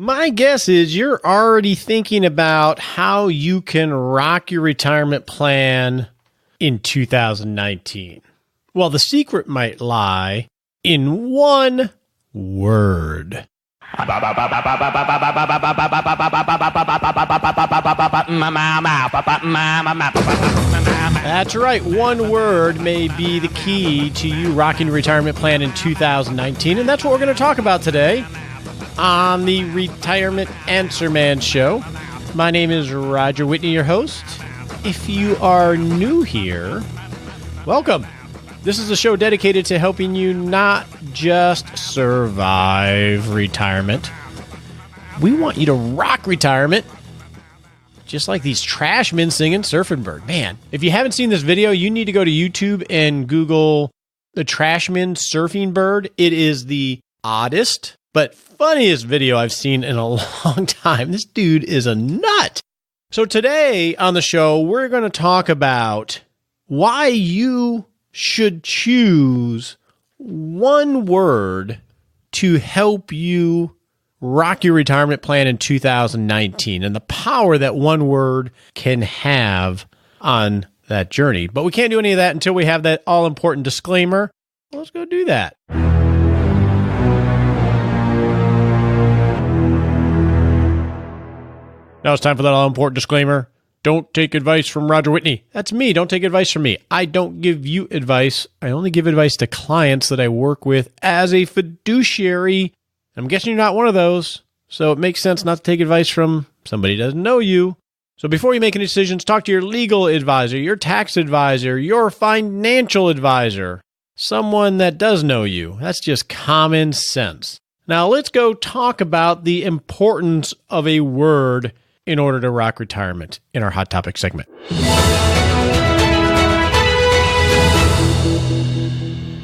My guess is you're already thinking about how you can rock your retirement plan in 2019. Well, the secret might lie in one word. That's right. One word may be the key to you rocking your retirement plan in 2019, and that's what we're going to talk about today on the Retirement Answer Man Show. My name is Roger Whitney, your host. If you are new here, welcome. This is a show dedicated to helping you not just survive retirement. We want you to rock retirement, just like these trash men singing Surfing Bird. Man, if you haven't seen this video, you need to go to YouTube and Google the trash men surfing bird. It is the oddest but funniest video I've seen in a long time. This dude is a nut. So today on the show, we're going to talk about why you should choose one word to help you rock your retirement plan in 2019 and the power that one word can have on that journey. But we can't do any of that until we have that all-important disclaimer. Let's go do that. Now it's time for that all-important disclaimer. Don't take advice from Roger Whitney. That's me. Don't take advice from me. I don't give you advice. I only give advice to clients that I work with as a fiduciary. I'm guessing you're not one of those, so it makes sense not to take advice from somebody who doesn't know you. So before you make any decisions, talk to your legal advisor, your tax advisor, your financial advisor, someone that does know you. That's just common sense. Now let's go talk about the importance of a word in order to rock retirement in our Hot Topic segment.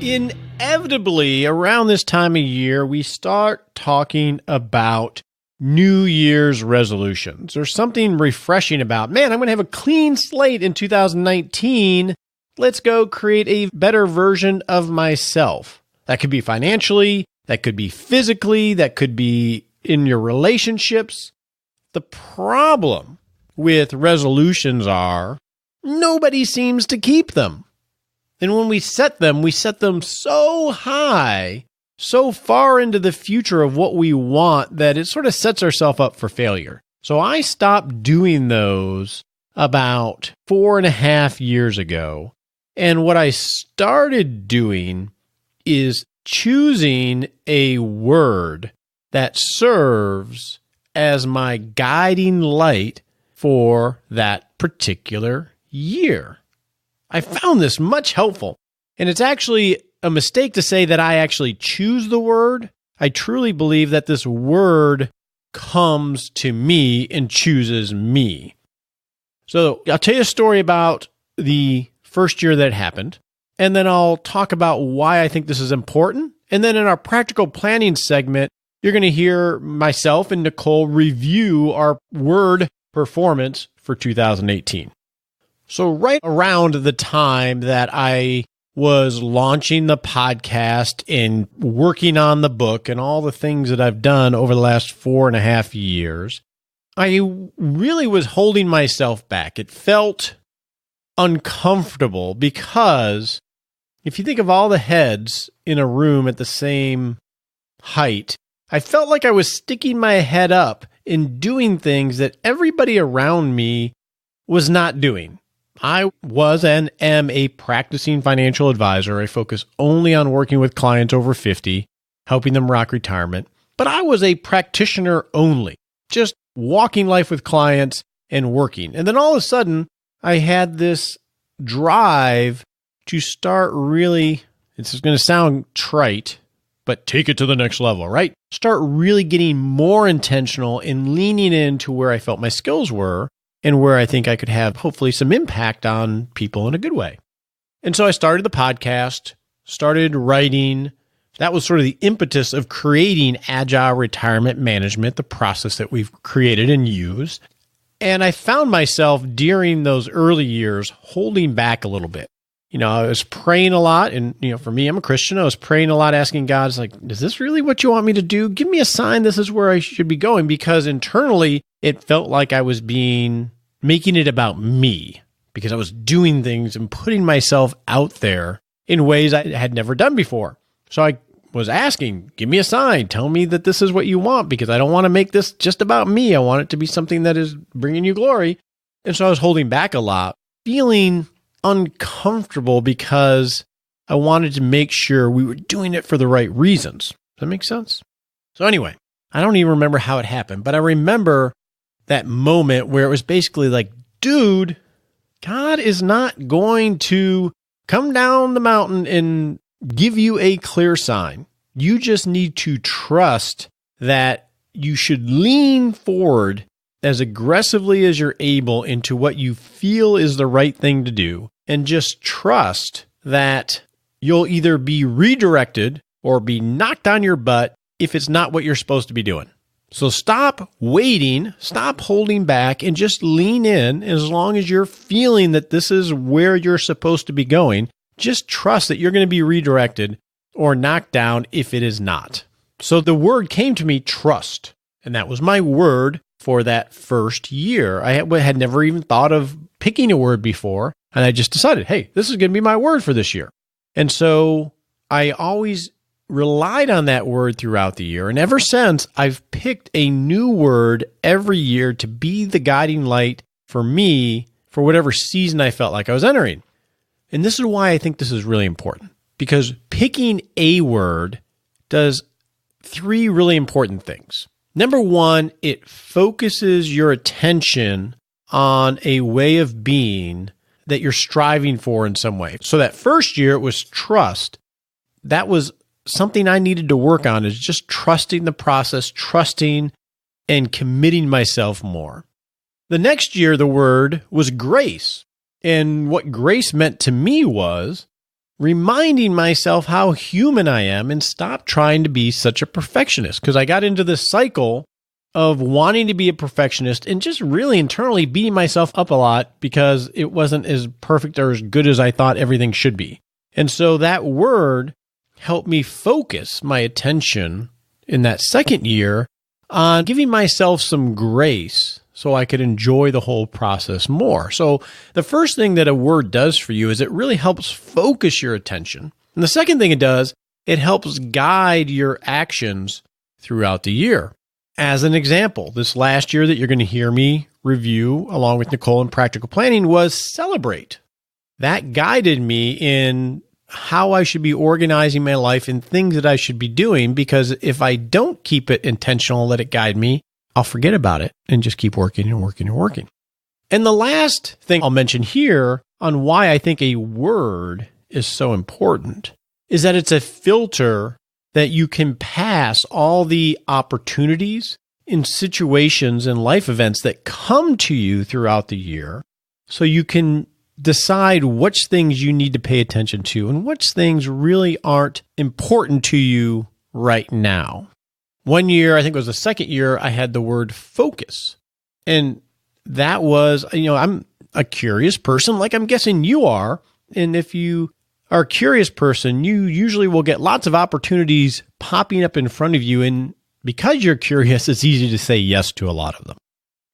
Inevitably, around this time of year, we start talking about New Year's resolutions. There's something refreshing about, man, I'm going to have a clean slate in 2019. Let's go create a better version of myself. That could be financially, that could be physically, that could be in your relationships. The problem with resolutions are nobody seems to keep them. And when we set them so high, so far into the future of what we want that it sort of sets ourselves up for failure. So I stopped doing those about 4.5 years ago. And what I started doing is choosing a word that serves as my guiding light for that particular year. I found this much helpful, and it's actually a mistake to say that I actually choose the word. I truly believe that this word comes to me and chooses me. So I'll tell you a story about the first year that it happened, and then I'll talk about why I think this is important. And then in our practical planning segment, you're going to hear myself and Nichole review our word performance for 2018. So right around the time that I was launching the podcast and working on the book and all the things that I've done over the last 4.5 years, I really was holding myself back. It felt uncomfortable because if you think of all the heads in a room at the same height, I felt like I was sticking my head up and doing things that everybody around me was not doing. I was and am a practicing financial advisor. I focus only on working with clients over 50, helping them rock retirement. But I was a practitioner only, just walking life with clients and working. And then all of a sudden, I had this drive to start really, it's going to sound trite, but take it to the next level, right? Start really getting more intentional and leaning into where I felt my skills were and where I think I could have hopefully some impact on people in a good way. And so I started the podcast, started writing. That was sort of the impetus of creating Agile Retirement Management, the process that we've created and used. And I found myself during those early years holding back a little bit. I was praying a lot. And, for me, I'm a Christian. I was praying a lot, asking God, it's like, is this really what you want me to do? Give me a sign this is where I should be going. Because internally, it felt like I was making it about me, because I was doing things and putting myself out there in ways I had never done before. So I was asking, give me a sign. Tell me that this is what you want, because I don't want to make this just about me. I want it to be something that is bringing you glory. And so I was holding back a lot, feeling uncomfortable because I wanted to make sure we were doing it for the right reasons. Does that make sense? So anyway, I don't even remember how it happened, but I remember that moment where it was basically like, dude, God is not going to come down the mountain and give you a clear sign. You just need to trust that you should lean forward as aggressively as you're able into what you feel is the right thing to do, and just trust that you'll either be redirected or be knocked on your butt if it's not what you're supposed to be doing. So stop waiting, stop holding back, and just lean in. As long as you're feeling that this is where you're supposed to be going, just trust that you're going to be redirected or knocked down if it is not. So the word came to me, trust. And that was my word for that first year. I had never even thought of picking a word before. And I just decided, hey, this is going to be my word for this year. And so I always relied on that word throughout the year. And ever since, I've picked a new word every year to be the guiding light for me for whatever season I felt like I was entering. And this is why I think this is really important, because picking a word does three really important things. Number one, it focuses your attention on a way of being that you're striving for in some way. So that first year, it was trust. That was something I needed to work on, is just trusting the process, trusting and committing myself more. The next year, the word was grace. And what grace meant to me was reminding myself how human I am and stop trying to be such a perfectionist, because I got into this cycle of wanting to be a perfectionist and just really internally beating myself up a lot because it wasn't as perfect or as good as I thought everything should be. And so that word helped me focus my attention in that second year on giving myself some grace so I could enjoy the whole process more. So the first thing that a word does for you is it really helps focus your attention. And the second thing it does, it helps guide your actions throughout the year. As an example, this last year that you're going to hear me review along with Nichole in Practical Planning was celebrate. That guided me in how I should be organizing my life and things that I should be doing, because if I don't keep it intentional and let it guide me, I'll forget about it and just keep working and working and working. And the last thing I'll mention here on why I think a word is so important is that it's a filter that you can pass all the opportunities in situations and life events that come to you throughout the year, so you can decide which things you need to pay attention to and which things really aren't important to you right now. One year, I think it was the second year, I had the word focus. And that was, I'm a curious person, like I'm guessing you are. And if you are a curious person, you usually will get lots of opportunities popping up in front of you. And because you're curious, it's easy to say yes to a lot of them.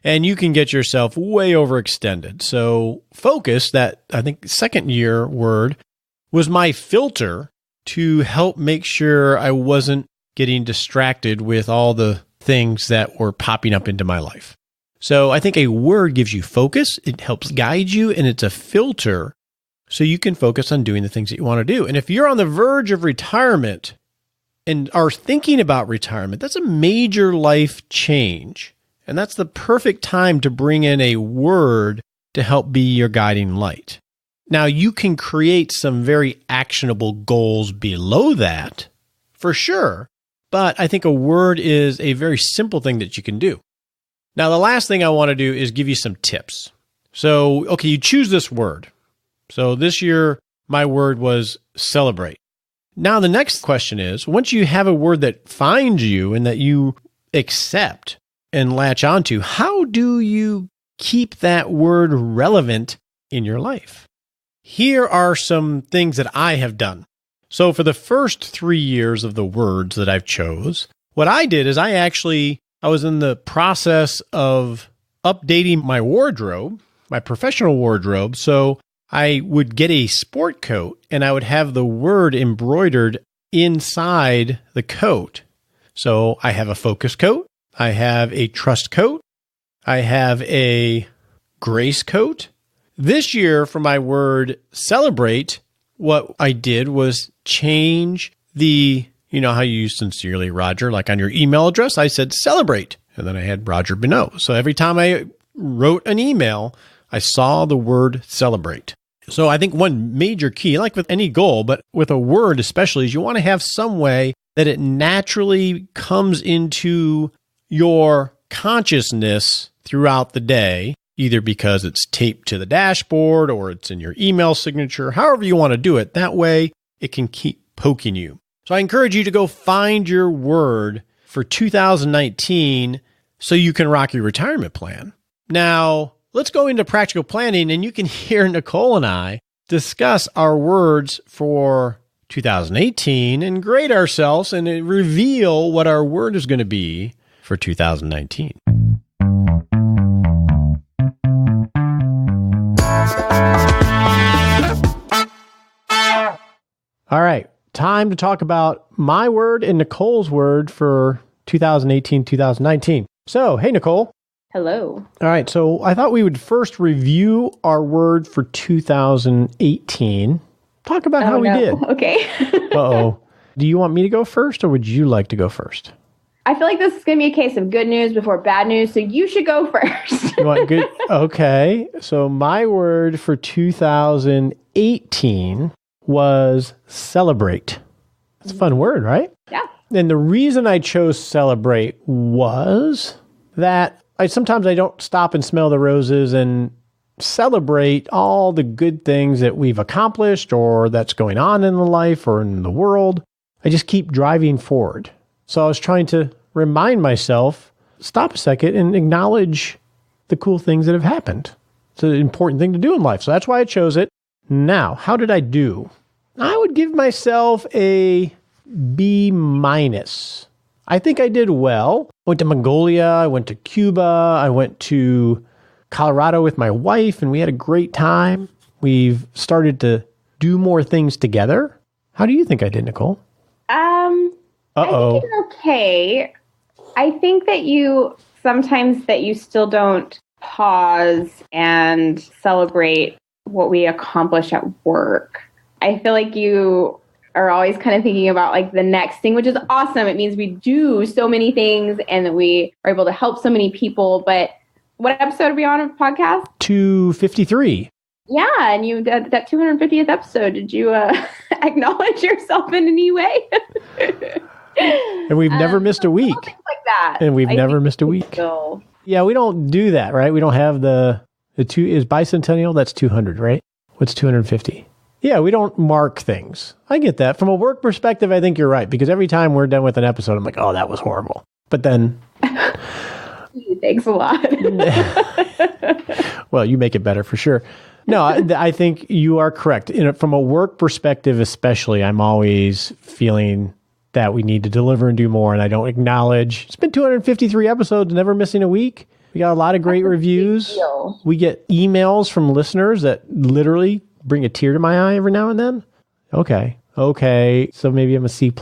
And you can get yourself way overextended. So focus, that I think second year word, was my filter to help make sure I wasn't getting distracted with all the things that were popping up into my life. So I think a word gives you focus, it helps guide you, and it's a filter so you can focus on doing the things that you want to do. And if you're on the verge of retirement and are thinking about retirement, that's a major life change. And that's the perfect time to bring in a word to help be your guiding light. Now, you can create some very actionable goals below that, for sure. But I think a word is a very simple thing that you can do. Now, the last thing I want to do is give you some tips. So, okay, you choose this word. So this year, my word was celebrate. Now, the next question is, once you have a word that finds you and that you accept and latch onto, how do you keep that word relevant in your life? here are some things that I have done. So for the first 3 years of the words that I've chose, what I did is I was in the process of updating my wardrobe, my professional wardrobe. So I would get a sport coat and I would have the word embroidered inside the coat. So I have a focus coat. I have a trust coat. I have a grace coat. This year for my word celebrate, what I did was change the, you know how you use sincerely, Roger, like on your email address, I said celebrate. And then I had Roger Binot. So every time I wrote an email, I saw the word celebrate. So I think one major key, like with any goal, but with a word especially, is you want to have some way that it naturally comes into your consciousness throughout the day, either because it's taped to the dashboard or it's in your email signature, however you want to do it. That way it can keep poking you. So I encourage you to go find your word for 2019 so you can rock your retirement plan. Now, let's go into practical planning, and you can hear Nichole and I discuss our words for 2018 and grade ourselves and reveal what our word is going to be for 2019. All right, time to talk about my word and Nichole's word for 2018, 2019. So, hey, Nichole. Hello. All right, so I thought we would first review our word for 2018. Talk about how we did. Okay. Uh-oh. Do you want me to go first, or would you like to go first? I feel like this is going to be a case of good news before bad news, so you should go first. You want good? Okay. So my word for 2018 was celebrate. It's a fun word, right? Yeah. And the reason I chose celebrate was that sometimes I don't stop and smell the roses and celebrate all the good things that we've accomplished or that's going on in the life or in the world. I just keep driving forward. So I was trying to remind myself, stop a second and acknowledge the cool things that have happened. It's an important thing to do in life. So that's why I chose it. Now, how did I do? I would give myself a B-. I think I did well. I went to Mongolia. I went to Cuba. I went to Colorado with my wife, and we had a great time. We've started to do more things together. How do you think I did, Nichole? I think you're okay. I think that you still don't pause and celebrate what we accomplish at work. I feel like you are always kind of thinking about like the next thing, which is awesome. It means we do so many things and that we are able to help so many people. But what episode are we on of the podcast? 253. Yeah, and you that 250th episode, did you acknowledge yourself in any way? And we've never missed a week. Things like that. And we've never missed a week. So. Yeah, we don't do that, right? We don't have the two is bicentennial. That's 200, right? What's 250? Yeah, we don't mark things. I get that. From a work perspective, I think you're right. Because every time we're done with an episode, I'm like, oh, that was horrible. But then... Thanks a lot. Well, you make it better for sure. No, I think you are correct. From a work perspective especially, I'm always feeling that we need to deliver and do more. And I don't acknowledge... It's been 253 episodes, never missing a week. We got a lot of great reviews. We get emails from listeners that literally... bring a tear to my eye every now and then? Okay. So maybe I'm a C+?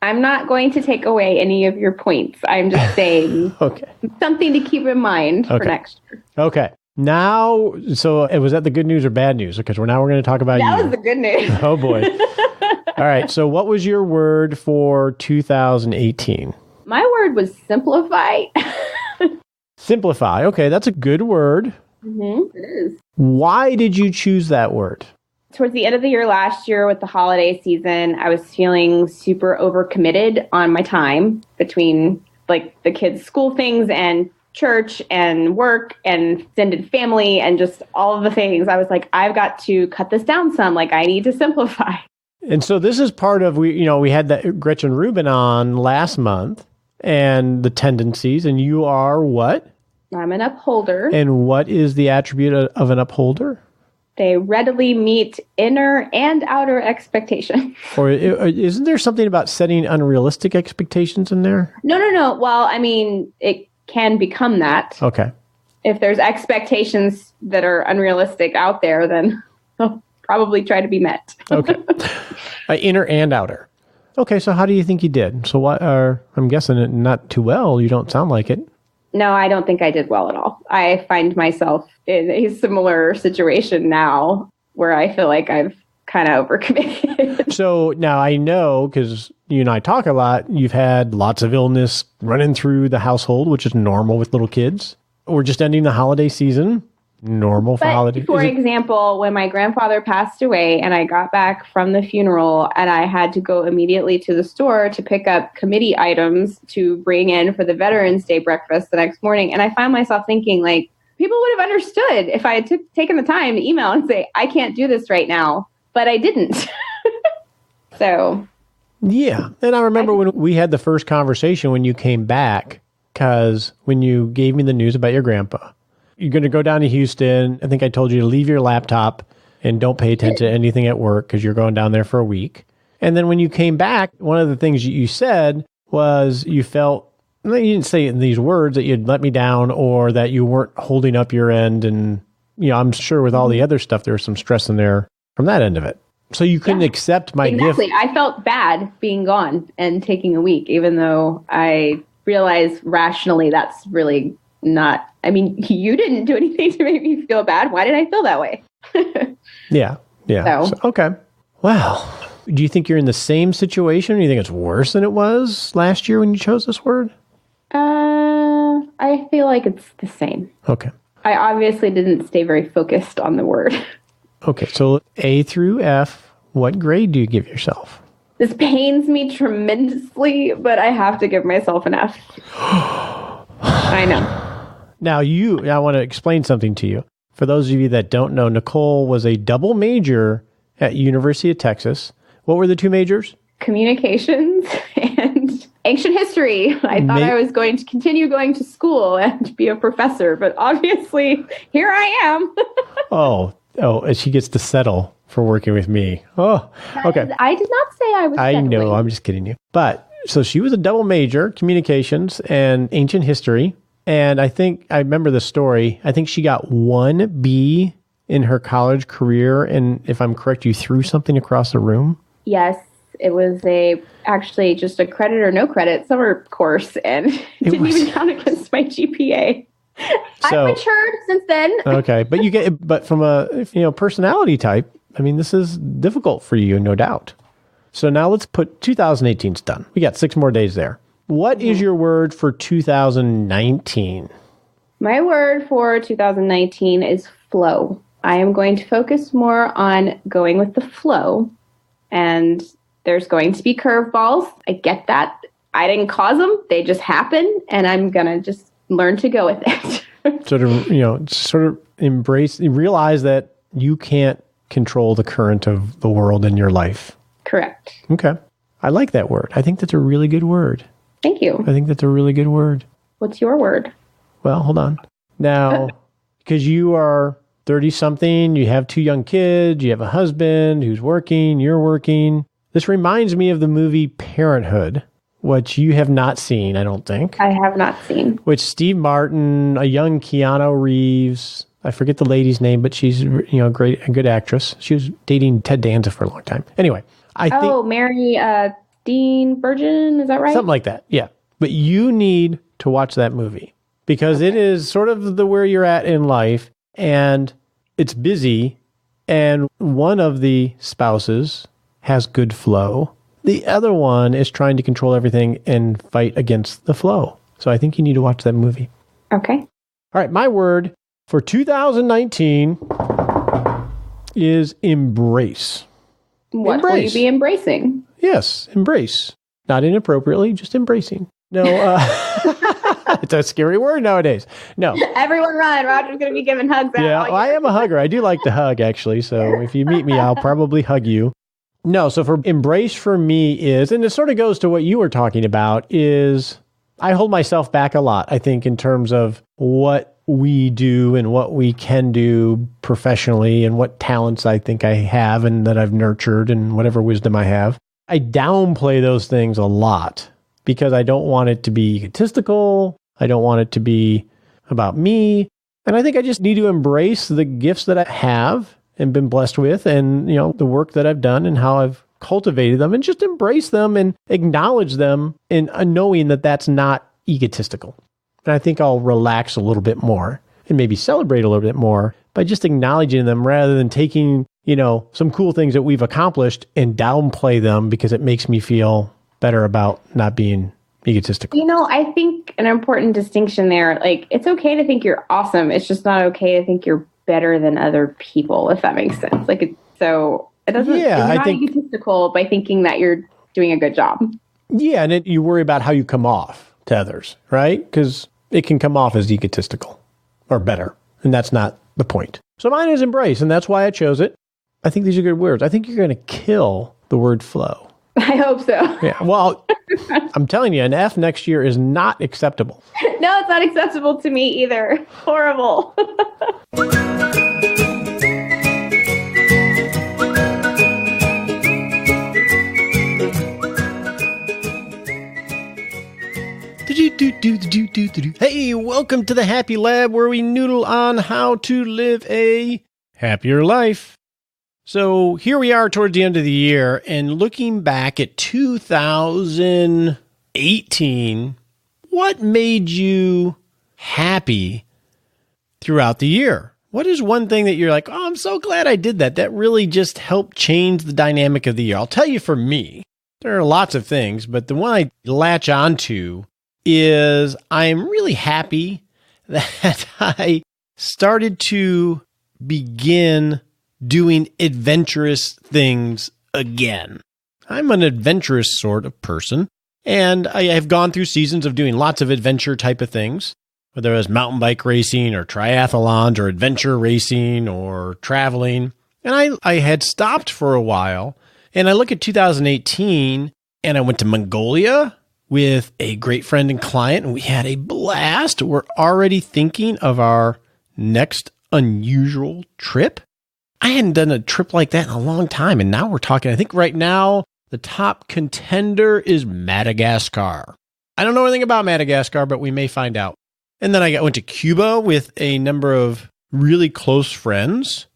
I'm not going to take away any of your points. I'm just saying okay. Something to keep in mind for next year. Okay. Now, so was that the good news or bad news? Because we're going to talk about you. That was the good news. Oh, boy. All right. So what was your word for 2018? My word was simplify. Simplify. Okay. That's a good word. Mm-hmm. It is. Why did you choose that word? Towards the end of the year last year with the holiday season, I was feeling super overcommitted on my time between like the kids' school things and church and work and extended family and just all of the things. I was like, I've got to cut this down some. Like I need to simplify. And so this is part of, we had that Gretchen Rubin on last month and the tendencies, and you are what? I'm an upholder. And what is the attribute of an upholder? They readily meet inner and outer expectations. Or isn't there something about setting unrealistic expectations in there? No. Well, I mean, it can become that. Okay. If there's expectations that are unrealistic out there, then they'll probably try to be met. Okay. Inner and outer. Okay, so how do you think you did? So I'm guessing not too well. You don't sound like it. No, I don't think I did well at all. I find myself in a similar situation now where I feel like I've kind of overcommitted. So now I know, because you and I talk a lot, you've had lots of illness running through the household, which is normal with little kids. We're just ending the holiday season. Normal for holidays. For example, when my grandfather passed away and I got back from the funeral and I had to go immediately to the store to pick up committee items to bring in for the Veterans Day breakfast the next morning. And I found myself thinking, like, people would have understood if I had taken the time to email and say, I can't do this right now. But I didn't. So. Yeah. And I remember when we had the first conversation when you came back, because when you gave me the news about your grandpa, you're going to go down to Houston. I think I told you to leave your laptop and don't pay attention to anything at work because you're going down there for a week. And then when you came back, one of the things you said was you felt, you didn't say it in these words, that you'd let me down or that you weren't holding up your end. And, I'm sure with all the other stuff, there was some stress in there from that end of it. So you couldn't accept my gift. Exactly. I felt bad being gone and taking a week, even though I realized rationally that's really not. I mean, you didn't do anything to make me feel bad. Why did I feel that way? Yeah. So, okay. Wow. Do you think you're in the same situation? Or do you think it's worse than it was last year when you chose this word? I feel like it's the same. Okay. I obviously didn't stay very focused on the word. Okay. So A through F, what grade do you give yourself? This pains me tremendously, but I have to give myself an F. I know. Now, I want to explain something to you. For those of you that don't know, Nichole was a double major at University of Texas. What were the two majors? Communications and ancient history. I thought I was going to continue going to school and be a professor, but obviously here I am. Oh, and she gets to settle for working with me. Oh, okay. I did not say I was settling. I know, I'm just kidding you. But, so she was a double major, communications and ancient history. And I remember the story. I think she got 1 B in her college career. And if I'm correct, you threw something across the room? Yes. It was actually just a credit or no credit summer course. And it didn't even count against my GPA. So, I've matured since then. Okay. But from a personality type, I mean, this is difficult for you, no doubt. So now let's put 2018's done. We got 6 more days there. What is your word for 2019? My word for 2019 is flow. I am going to focus more on going with the flow. And there's going to be curveballs. I get that. I didn't cause them. They just happen. And I'm going to just learn to go with it. sort of realize that you can't control the current of the world in your life. Correct. Okay. I like that word. I think that's a really good word. Thank you. I think that's a really good word. What's your word? Well, hold on. Now, because you are 30-something, you have 2 young kids, you have a husband who's working, you're working. This reminds me of the movie Parenthood, which you have not seen, I don't think. I have not seen. Which Steve Martin, a young Keanu Reeves, I forget the lady's name, but she's a good actress. She was dating Ted Danza for a long time. Anyway, I think Mary Dean Virgin, is that right? Something like that, yeah. But you need to watch that movie because it is sort of where you're at in life, and it's busy, and one of the spouses has good flow. The other one is trying to control everything and fight against the flow. So I think you need to watch that movie. Okay. All right, my word for 2019 is embrace. What will you be embracing? Yes, embrace. Not inappropriately, just embracing. No, it's a scary word nowadays. No. Everyone run. Roger's going to be giving hugs out. Yeah, I am a hugger. I do like to hug, actually. So if you meet me, I'll probably hug you. No, so for embrace for me is, and it sort of goes to what you were talking about, is I hold myself back a lot, I think, in terms of what we do and what we can do professionally and what talents I think I have and that I've nurtured and whatever wisdom I have. I downplay those things a lot because I don't want it to be egotistical. I don't want it to be about me. And I think I just need to embrace the gifts that I have and been blessed with and, the work that I've done and how I've cultivated them and just embrace them and acknowledge them in knowing that that's not egotistical. And I think I'll relax a little bit more and maybe celebrate a little bit more by just acknowledging them rather than taking, some cool things that we've accomplished and downplay them because it makes me feel better about not being egotistical. I think an important distinction there, it's okay to think you're awesome. It's just not okay to think you're better than other people, if that makes sense. It doesn't, it's not egotistical by thinking that you're doing a good job. Yeah. And you worry about how you come off to others, right? Because it can come off as egotistical or better. And that's not the point. So mine is embrace. And that's why I chose it. I think these are good words. I think you're going to kill the word flow. I hope so. Yeah. Well, I'm telling you, an F next year is not acceptable. No, it's not acceptable to me either. Horrible. Hey, welcome to the Happy Lab, where we noodle on how to live a happier life. So here we are towards the end of the year, and looking back at 2018, what made you happy throughout the year? What is one thing that you're like, oh, I'm so glad I did that? That really just helped change the dynamic of the year. I'll tell you, for me, there are lots of things, but the one I latch onto is I'm really happy that I started to begin doing adventurous things again. I'm an adventurous sort of person, and I have gone through seasons of doing lots of adventure type of things, whether it was mountain bike racing or triathlons or adventure racing or traveling. And I had stopped for a while, and I look at 2018, and I went to Mongolia with a great friend and client, and we had a blast. We're already thinking of our next unusual trip. I hadn't done a trip like that in a long time, and now we're talking, I think right now, the top contender is Madagascar. I don't know anything about Madagascar, but we may find out. And then I went to Cuba with a number of really close friends,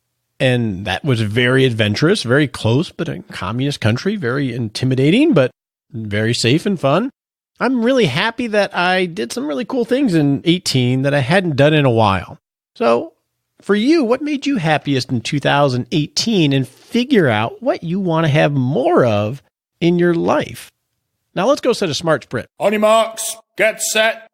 and that was very adventurous, very close, but a communist country, very intimidating, but very safe and fun. I'm really happy that I did some really cool things in 18 that I hadn't done in a while. So for you, what made you happiest in 2018, and figure out what you want to have more of in your life? Now let's go set a smart sprint. On your marks, get set.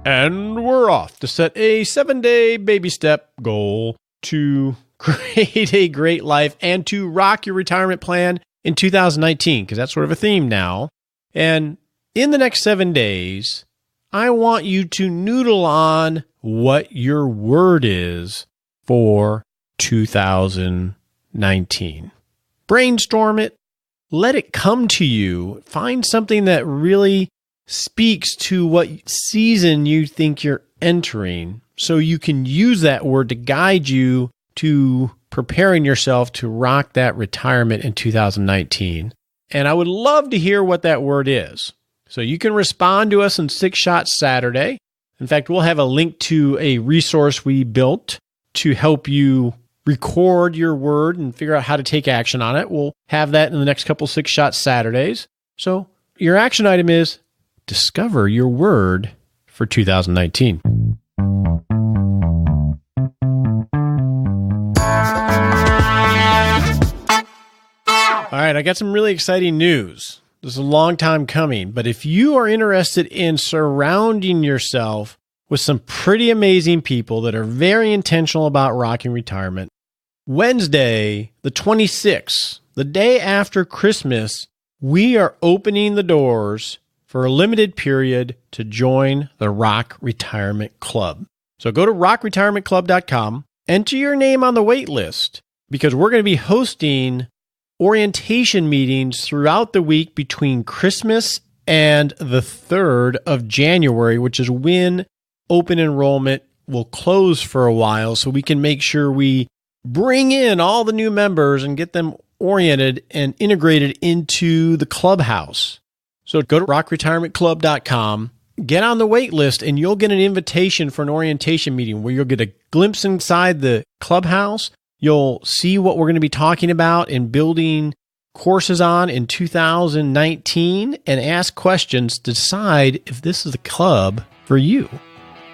And we're off to set a 7-day baby step goal to create a great life and to rock your retirement plan in 2019, because that's sort of a theme now. And in the next 7 days, I want you to noodle on what your word is for 2019. Brainstorm it. Let it come to you. Find something that really speaks to what season you think you're entering, so you can use that word to guide you to preparing yourself to rock that retirement in 2019. And I would love to hear what that word is. So you can respond to us on 6 Shots Saturday. In fact, we'll have a link to a resource we built to help you record your word and figure out how to take action on it. We'll have that in the next couple 6 Shots Saturdays. So your action item is discover your word for 2019. All right, I got some really exciting news. This is a long time coming, but if you are interested in surrounding yourself with some pretty amazing people that are very intentional about rocking retirement, Wednesday, the 26th, the day after Christmas, we are opening the doors for a limited period to join the Rock Retirement Club. So go to rockretirementclub.com, enter your name on the wait list, because we're going to be hosting orientation meetings throughout the week between Christmas and the 3rd of January, which is when open enrollment will close for a while, so we can make sure we bring in all the new members and get them oriented and integrated into the clubhouse. So go to rockretirementclub.com, get on the wait list, and you'll get an invitation for an orientation meeting where you'll get a glimpse inside the clubhouse. You'll see what we're going to be talking about and building courses on in 2019 and ask questions to decide if this is the club for you.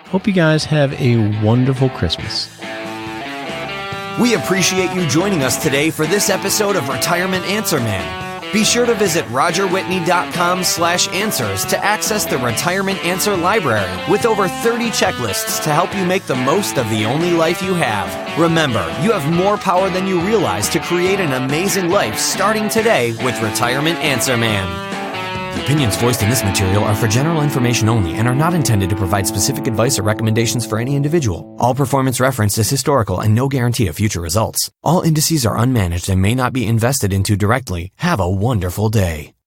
Hope you guys have a wonderful Christmas. We appreciate you joining us today for this episode of Retirement Answer Man. Be sure to visit rogerwhitney.com/answers to access the Retirement Answer Library with over 30 checklists to help you make the most of the only life you have. Remember, you have more power than you realize to create an amazing life starting today with Retirement Answer Man. The opinions voiced in this material are for general information only and are not intended to provide specific advice or recommendations for any individual. All performance referenced is historical and no guarantee of future results. All indices are unmanaged and may not be invested into directly. Have a wonderful day.